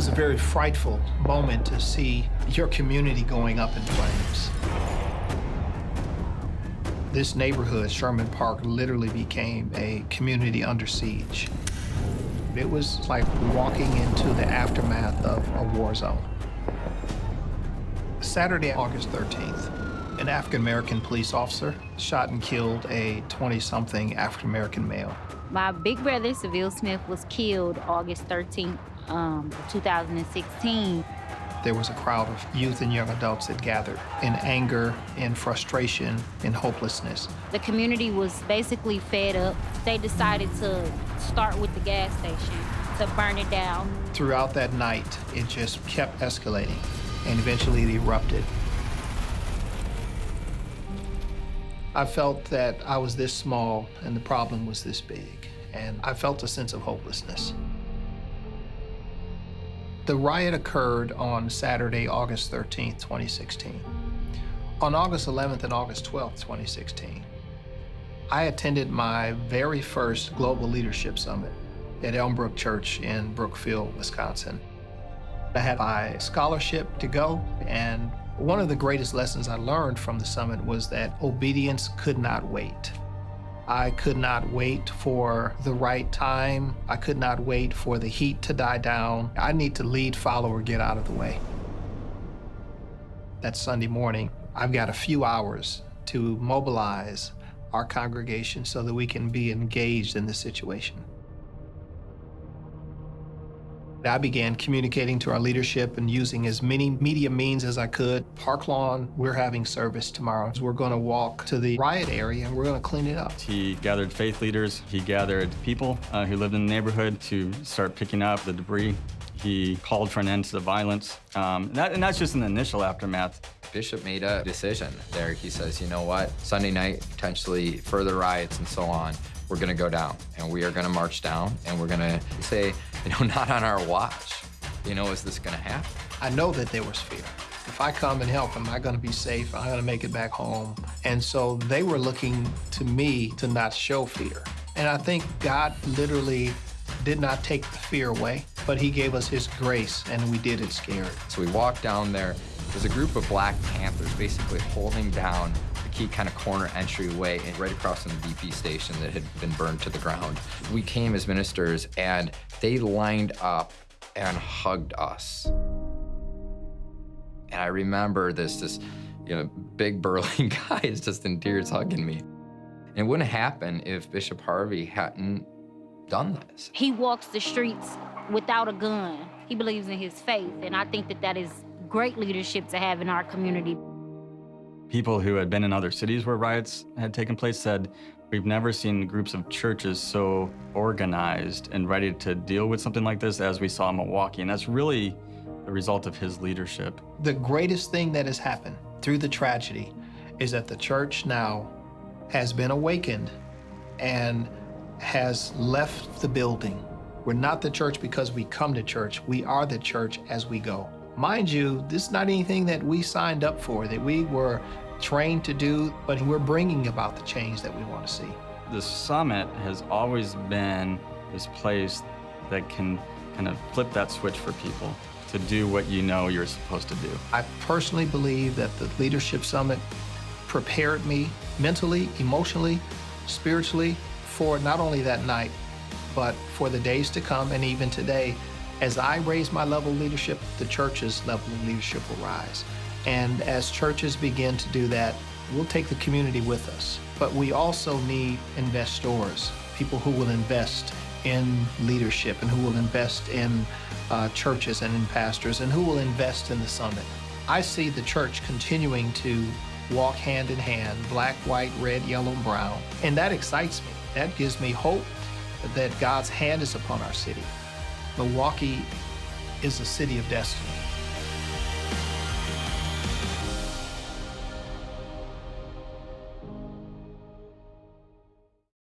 was a very frightful moment to see your community going up in flames. This neighborhood, Sherman Park, literally became a community under siege. It was like walking into the aftermath of a war zone. Saturday, August 13th, an African-American police officer shot and killed a 20-something African-American male. My big brother, Seville Smith, was killed August 13th, 2016. There was a crowd of youth and young adults that gathered in anger, in frustration, in hopelessness. The community was basically fed up. They decided to start with the gas station, to burn it down. Throughout that night, it just kept escalating, and eventually it erupted. I felt that I was this small and the problem was this big, and I felt a sense of hopelessness. The riot occurred on Saturday, August 13th, 2016. On August 11th and August 12th, 2016, I attended my very first Global Leadership Summit at Elmbrook Church in Brookfield, Wisconsin. I had my scholarship to go, and one of the greatest lessons I learned from the summit was that obedience could not wait. I could not wait for the right time. I could not wait for the heat to die down. I need to lead, follow, or get out of the way. That Sunday morning, I've got a few hours to mobilize our congregation so that we can be engaged in this situation. I began communicating to our leadership and using as many media means as I could. Park Lawn, we're having service tomorrow. We're going to walk to the riot area and we're going to clean it up. He gathered faith leaders. He gathered people who lived in the neighborhood to start picking up the debris. He called for an end to the violence. And that's just an initial aftermath. Bishop made a decision there. He says, you know what, Sunday night, potentially further riots and so on, we're gonna go down and we are gonna march down and we're gonna say, not on our watch. Is this gonna happen? I know that there was fear. If I come and help, am I gonna be safe? Am I gonna make it back home? And so they were looking to me to not show fear. And I think God literally did not take the fear away, but he gave us his grace and we did it scared. So we walked down there. There's a group of Black Panthers basically holding down the key kind of corner entryway and right across from the BP station that had been burned to the ground. We came as ministers and they lined up and hugged us. And I remember this big burly guy is just in tears hugging me. And it wouldn't happen if Bishop Harvey hadn't done this. He walks the streets without a gun. He believes in his faith, and I think that is great leadership to have in our community. People who had been in other cities where riots had taken place said, we've never seen groups of churches so organized and ready to deal with something like this as we saw in Milwaukee, and that's really the result of his leadership. The greatest thing that has happened through the tragedy is that the church now has been awakened and has left the building. We're not the church because we come to church. We are the church as we go. Mind you, this is not anything that we signed up for, that we were trained to do, but we're bringing about the change that we want to see. The summit has always been this place that can kind of flip that switch for people to do what you're supposed to do. I personally believe that the Leadership Summit prepared me mentally, emotionally, spiritually for not only that night, but for the days to come and even today. As I raise my level of leadership, the church's level of leadership will rise. And as churches begin to do that, we'll take the community with us. But we also need investors, people who will invest in leadership and who will invest in churches and in pastors and who will invest in the summit. I see the church continuing to walk hand in hand, black, white, red, yellow, and brown. And that excites me. That gives me hope that God's hand is upon our city. Milwaukee is a city of destiny.